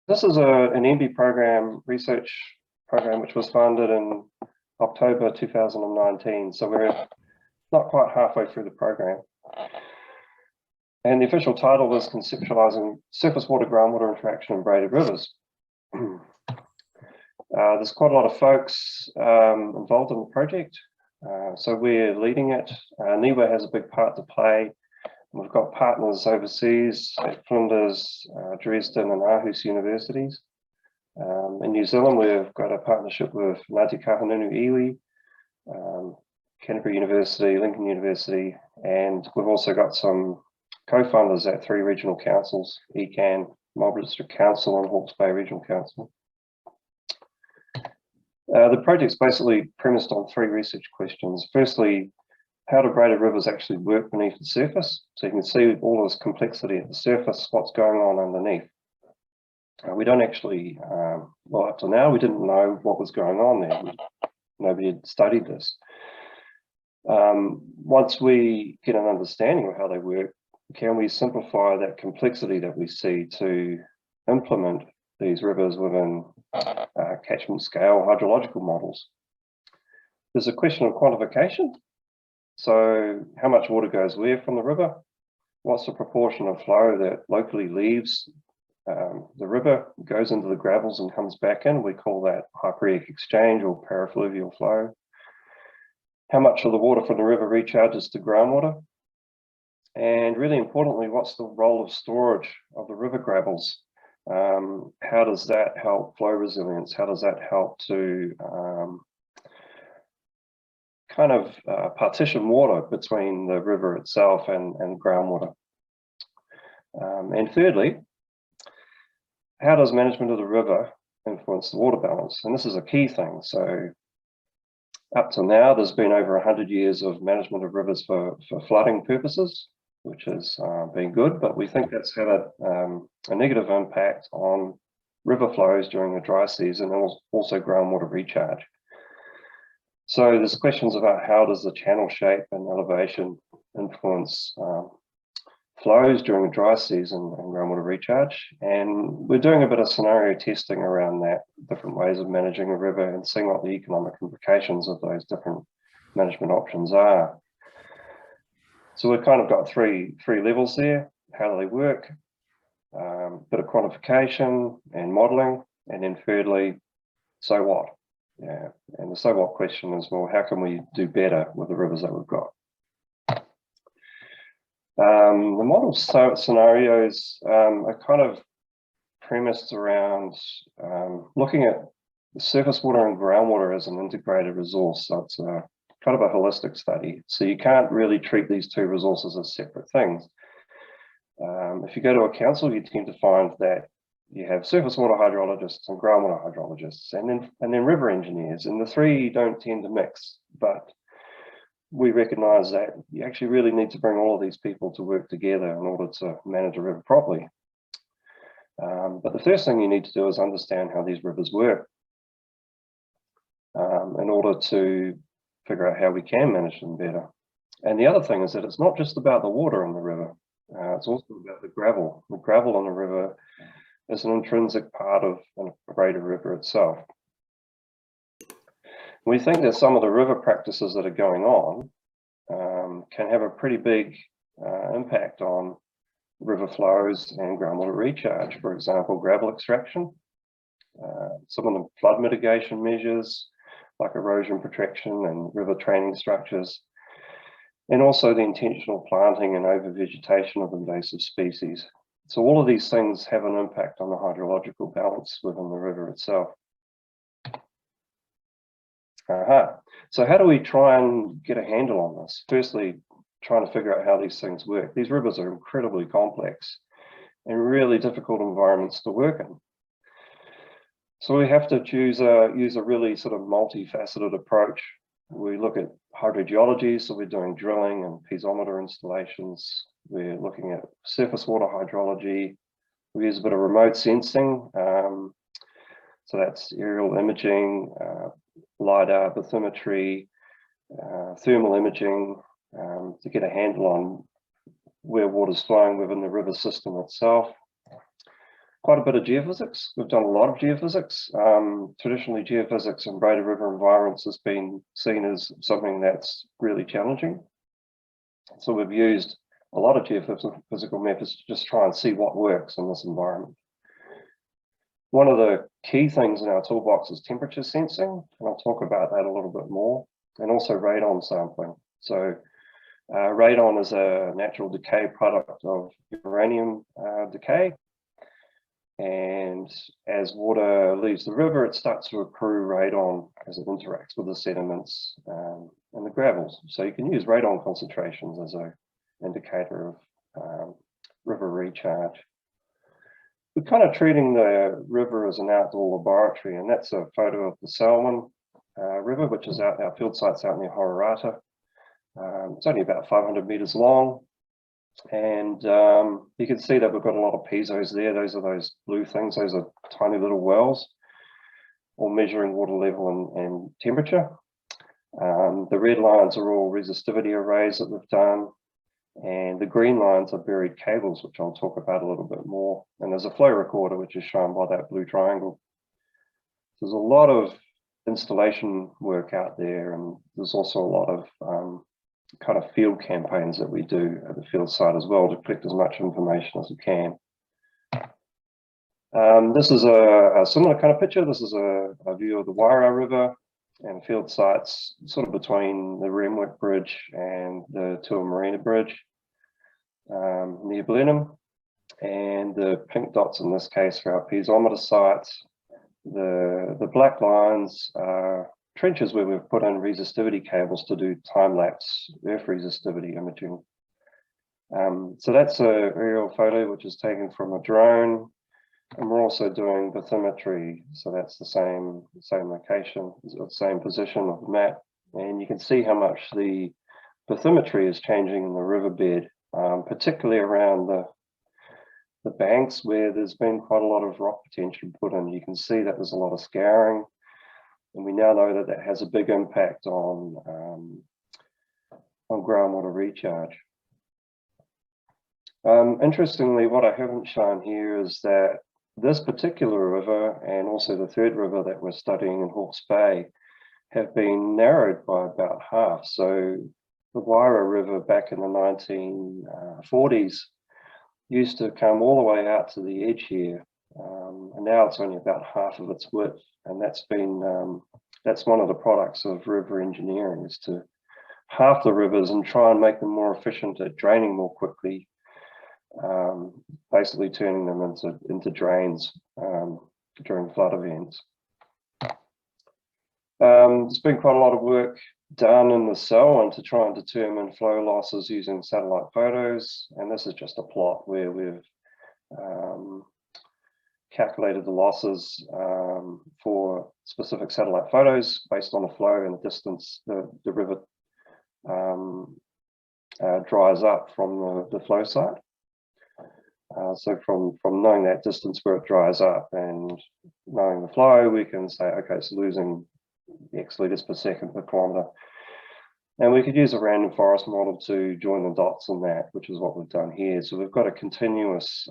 This is an MB program, research program, which was funded in October 2019. So we're not quite halfway through the program. And the official title was Conceptualising Surface Water Groundwater Interaction in Braided Rivers. There's quite a lot of folks involved in the project. So we're leading it. NIWA has a big part to play. We've got partners overseas at Flinders, Dresden and Aarhus universities. In New Zealand, we've got a partnership with Ngāti Kahungunu Iwi, Canterbury University, Lincoln University, and we've also got some co-funders at 3 regional councils, ECAN, Marlborough District Council and Hawke's Bay Regional Council. The project's basically premised on 3 research questions. Firstly, how do braided rivers actually work beneath the surface? So you can see all this complexity at the surface, what's going on underneath. We don't actually, well, up to now, we didn't know what was going on there. Nobody had studied this. Once we get an understanding of how they work, can we simplify that complexity that we see to implement these rivers within catchment scale hydrological models? There's a question of quantification. So how much water goes where from the river? What's the proportion of flow that locally leaves the river, goes into the gravels and comes back in? We call that hyperetic exchange or parafluvial flow. How much of the water from the river recharges to groundwater? And really importantly, what's the role of storage of the river gravels? How does that help flow resilience? How does that help to kind of partition water between the river itself and groundwater? And thirdly, how does management of the river influence the water balance? And this is a key thing. So up to now, there's been over 100 years of management of rivers for flooding purposes, which has been good, but we think that's had a negative impact on river flows during the dry season and also groundwater recharge. So there's questions about how does the channel shape and elevation influence flows during the dry season and groundwater recharge. And we're doing a bit of scenario testing around that, different ways of managing a river and seeing what the economic implications of those different management options are. So we've kind of got three levels there. How do they work? Bit of quantification and modeling. And then thirdly, so what? Yeah, and the so what question is, well, how can we do better with the rivers that we've got? The model scenarios are kind of premised around looking at the surface water and groundwater as an integrated resource. So it's kind of a holistic study. So you can't really treat these 2 resources as separate things. If you go to a council, you tend to find that you have surface water hydrologists and groundwater hydrologists, and then river engineers, and the 3 don't tend to mix. But we recognise that you actually really need to bring all of these people to work together in order to manage a river properly. But the first thing you need to do is understand how these rivers work in order to figure out how we can manage them better. And the other thing is that it's not just about the water in the river, it's also about the gravel. The gravel in the river is an intrinsic part of a braided river itself. We think that some of the river practices that are going on can have a pretty big impact on river flows and groundwater recharge. For example, gravel extraction, some of the flood mitigation measures like erosion protection and river training structures, and also the intentional planting and over-vegetation of invasive species. So all of these things have an impact on the hydrological balance within the river itself. So how do we try and get a handle on this? Firstly, trying to figure out how these things work. These rivers are incredibly complex and really difficult environments to work in. So we have to use a really sort of multifaceted approach. We look at hydrogeology, so we're doing drilling and piezometer installations. We're looking at surface water hydrology. We use a bit of remote sensing. So that's aerial imaging, LiDAR, bathymetry, thermal imaging to get a handle on where water's flowing within the river system itself. quite a bit of geophysics. We've done a lot of geophysics. Traditionally, geophysics in braided river environments has been seen as something that's really challenging. So we've used a lot of geophysical methods to just try and see what works in this environment. One of the key things in our toolbox is temperature sensing, and I'll talk about that a little bit more, and also radon sampling. So radon is a natural decay product of uranium decay. And as water leaves the river, it starts to accrue radon as it interacts with the sediments and the gravels. So you can use radon concentrations as an indicator of river recharge. We're kind of treating the river as an outdoor laboratory, and that's a photo of the Selwyn River, which is out, our field site's out near Hororata. It's only about 500 meters long. And you can see that we've got a lot of piezo's there. Those are those blue things. Those are tiny little wells, all measuring water level and temperature. The red lines are all resistivity arrays that we've done. And the green lines are buried cables, which I'll talk about a little bit more. And there's a flow recorder, which is shown by that blue triangle. There's a lot of installation work out there, and there's also a lot of kind of field campaigns that we do at the field site as well to collect as much information as we can. This is a similar kind of picture. This is a view of the Wairau River and field sites sort of between the Remwick Bridge and the Tua Marina Bridge near Blenheim. And the pink dots in this case are our piezometer sites. The black lines are trenches where we've put in resistivity cables to do time-lapse earth resistivity imaging. So that's an aerial photo which is taken from a drone, and we're also doing bathymetry. So that's the same location, the same position of the map, and you can see how much the bathymetry is changing in the riverbed, particularly around the banks where there's been quite a lot of rock potential put in. You can see that there's a lot of scouring. And we now know that that has a big impact on groundwater recharge. Interestingly, what I haven't shown here is that this particular river and also the third river that we're studying in Hawke's Bay have been narrowed by about half. So the Wairau River back in the 1940s used to come all the way out to the edge here. And now it's only about half of its width, and that's one of the products of river engineering, is to halve the rivers and try and make them more efficient at draining more quickly, basically turning them into drains during flood events. There's been quite a lot of work done in the Selwyn to try and determine flow losses using satellite photos, and this is just a plot where we've calculated the losses for specific satellite photos based on the flow and the distance the river dries up from the flow site. So from knowing that distance where it dries up and knowing the flow, we can say, okay, it's losing X liters per second per kilometre. And we could use a random forest model to join the dots on that, which is what we've done here. So we've got a continuous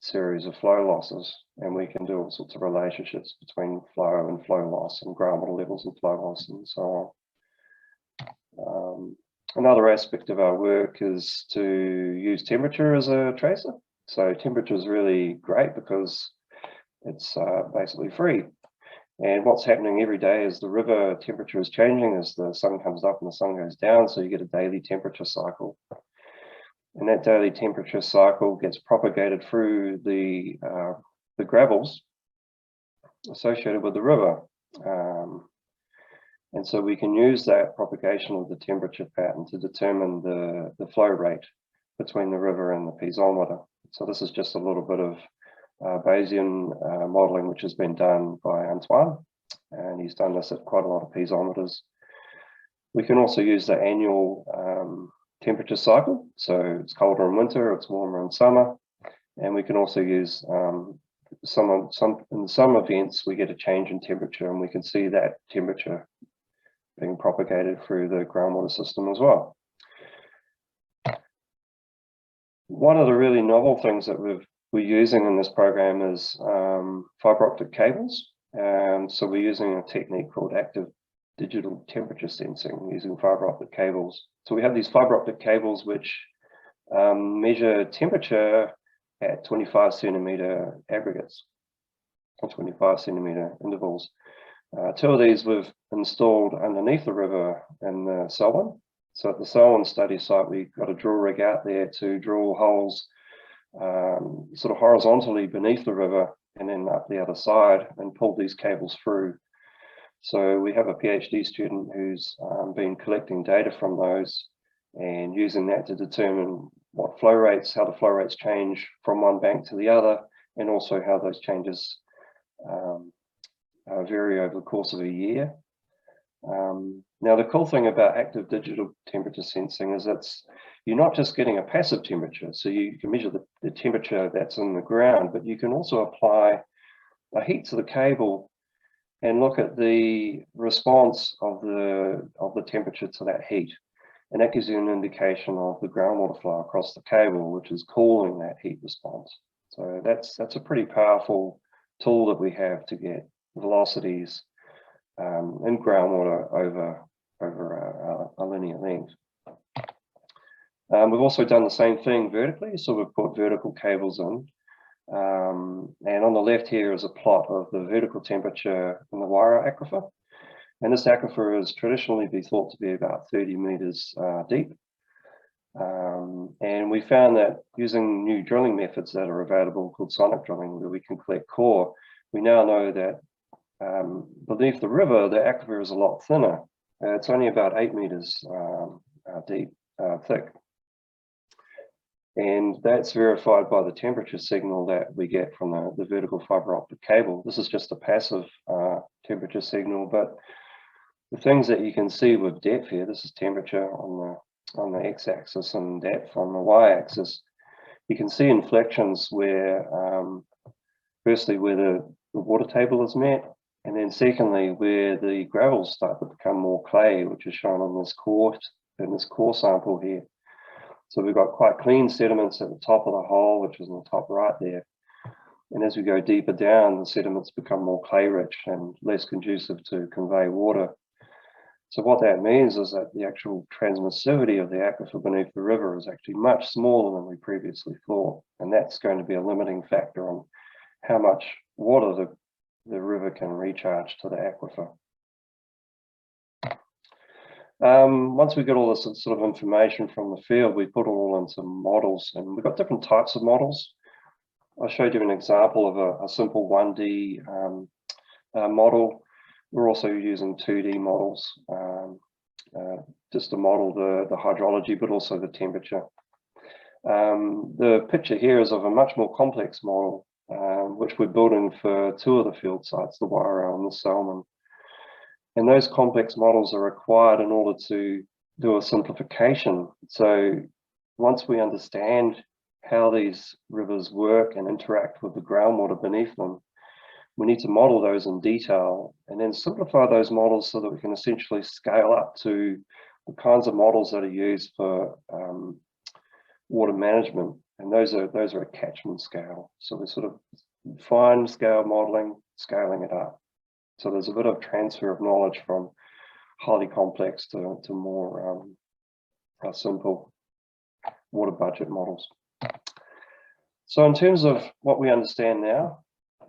series of flow losses, and we can do all sorts of relationships between flow and flow loss and groundwater levels and flow loss and so on. Another aspect of our work is to use temperature as a tracer. So temperature is really great because it's basically free. And what's happening every day is the river temperature is changing as the sun comes up and the sun goes down. So you get a daily temperature cycle. And that daily temperature cycle gets propagated through the gravels associated with the river. And so we can use that propagation of the temperature pattern to determine the flow rate between the river and the piezometer. So this is just a little bit of Bayesian modeling, which has been done by Antoine, and he's done this at quite a lot of piezometers. We can also use the annual temperature cycle. So it's colder in winter, it's warmer in summer. And we can also use in some events, we get a change in temperature, and we can see that temperature being propagated through the groundwater system as well. One of the really novel things that we've we're using in this program is fiber optic cables. So we're using a technique called active digital temperature sensing using fiber optic cables. So we have these fiber optic cables which measure temperature at 25 centimeter aggregates or 25 centimeter intervals. Two of these we've installed underneath the river in the Selwyn. So at the Selwyn study site, we got a drill rig out there to drill holes sort of horizontally beneath the river and then up the other side and pull these cables through. So we have a PhD student who's been collecting data from those and using that to determine what flow rates, how the flow rates change from one bank to the other, and also how those changes vary over the course of a year. Now, the cool thing about active digital temperature sensing is you're not just getting a passive temperature, so you can measure the temperature that's in the ground, but you can also apply a heat to the cable and look at the response of the temperature to that heat. And that gives you an indication of the groundwater flow across the cable, which is cooling that heat response. So that's a pretty powerful tool that we have to get velocities in groundwater over a linear length. We've also done the same thing vertically, so we've put vertical cables in. And on the left here is a plot of the vertical temperature in the Wairau aquifer. And this aquifer is traditionally be thought to be about 30 meters deep. And we found that using new drilling methods that are available called sonic drilling, where we can collect core, we now know that beneath the river, the aquifer is a lot thinner. It's only about 8 meters deep, thick. And that's verified by the temperature signal that we get from the vertical fiber optic cable. This is just a passive temperature signal, but the things that you can see with depth here, this is temperature on the x-axis and depth on the y-axis. You can see inflections where, firstly, where the water table is met, and then secondly, where the gravels start to become more clay, which is shown on this core sample here. So we've got quite clean sediments at the top of the hole, which is in the top right there. And as we go deeper down, the sediments become more clay rich and less conducive to convey water. So what that means is that the actual transmissivity of the aquifer beneath the river is actually much smaller than we previously thought. And that's going to be a limiting factor on how much water the river can recharge to the aquifer. Once we get all this sort of information from the field, we put it all into models, and we've got different types of models. I showed you an example of a simple 1D model. We're also using 2D models just to model the hydrology, but also the temperature. The picture here is of a much more complex model, which we're building for two of the field sites, the Wairau and the Salmon. And those complex models are required in order to do a simplification. So once we understand how these rivers work and interact with the groundwater beneath them, we need to model those in detail and then simplify those models so that we can essentially scale up to the kinds of models that are used for water management. And those are a catchment scale. So we're sort of fine scale modeling, scaling it up. So there's a bit of transfer of knowledge from highly complex to more simple water budget models. So in terms of what we understand now,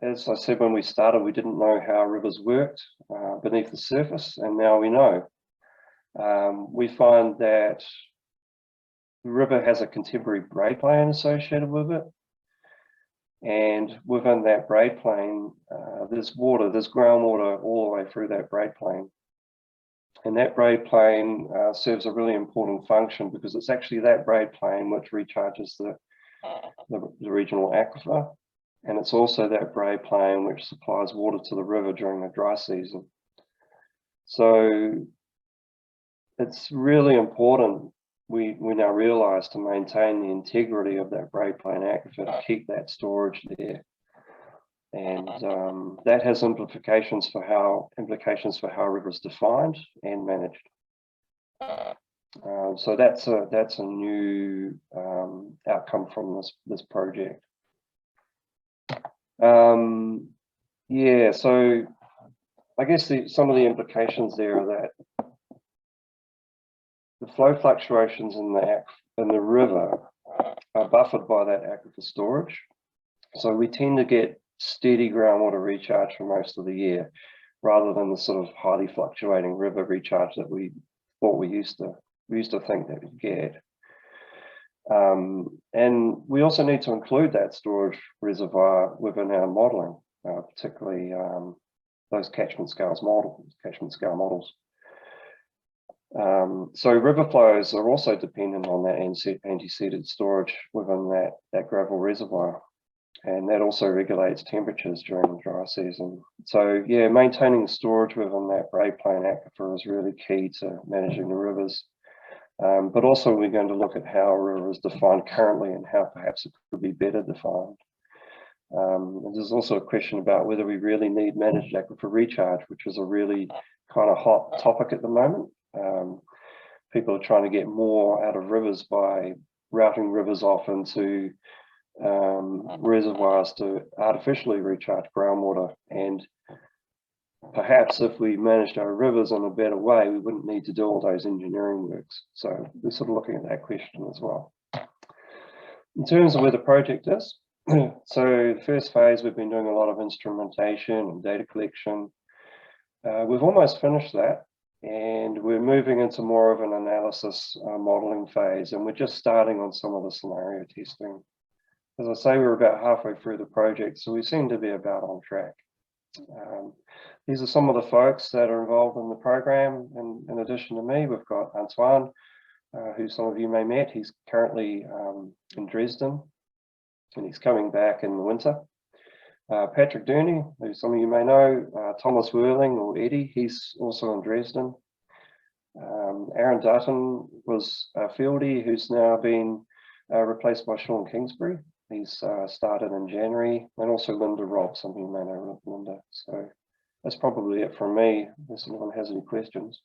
as I said when we started, we didn't know how rivers worked beneath the surface, and now we know. We find that the river has a contemporary braid plane associated with it. And within that braid plane, there's groundwater all the way through that braid plane. And that braid plane serves a really important function because it's actually that braid plane which recharges the regional aquifer. And it's also that braid plane which supplies water to the river during the dry season. So it's really important, we now realize, to maintain the integrity of that braid plane aquifer, to keep that storage there. And that has implications for how river is defined and managed. So that's a new outcome from this project. Yeah, so I guess some of the implications there are that the flow fluctuations in the river are buffered by that aquifer storage. So we tend to get steady groundwater recharge for most of the year, rather than the sort of highly fluctuating river recharge that we used to think that we'd get. And we also need to include that storage reservoir within our modelling, particularly those catchment scale models. So river flows are also dependent on that antecedent storage within that gravel reservoir, and that also regulates temperatures during the dry season. So yeah, maintaining storage within that braid plain aquifer is really key to managing the rivers. But also we're going to look at how a river is defined currently and how perhaps it could be better defined. And there's also a question about whether we really need managed aquifer recharge, which is a really kind of hot topic at the moment. People are trying to get more out of rivers by routing rivers off into reservoirs to artificially recharge groundwater. And perhaps if we managed our rivers in a better way, we wouldn't need to do all those engineering works. So we're sort of looking at that question as well. In terms of where the project is, so the first phase, we've been doing a lot of instrumentation and data collection. We've almost finished that, and we're moving into more of an analysis modeling phase, and we're just starting on some of the scenario testing. As I say, we're about halfway through the project, so we seem to be about on track. These are some of the folks that are involved in the program, and in addition to me, we've got Antoine, who some of you may met. He's currently in Dresden, and he's coming back in the winter. Patrick Durney, who some of you may know, Thomas Whirling, or Eddie, he's also in Dresden. Aaron Dutton was a fieldy who's now been replaced by Sean Kingsbury. He's started in January, and also Linda Robb, some of you may know Linda. So that's probably it from me, unless anyone has any questions.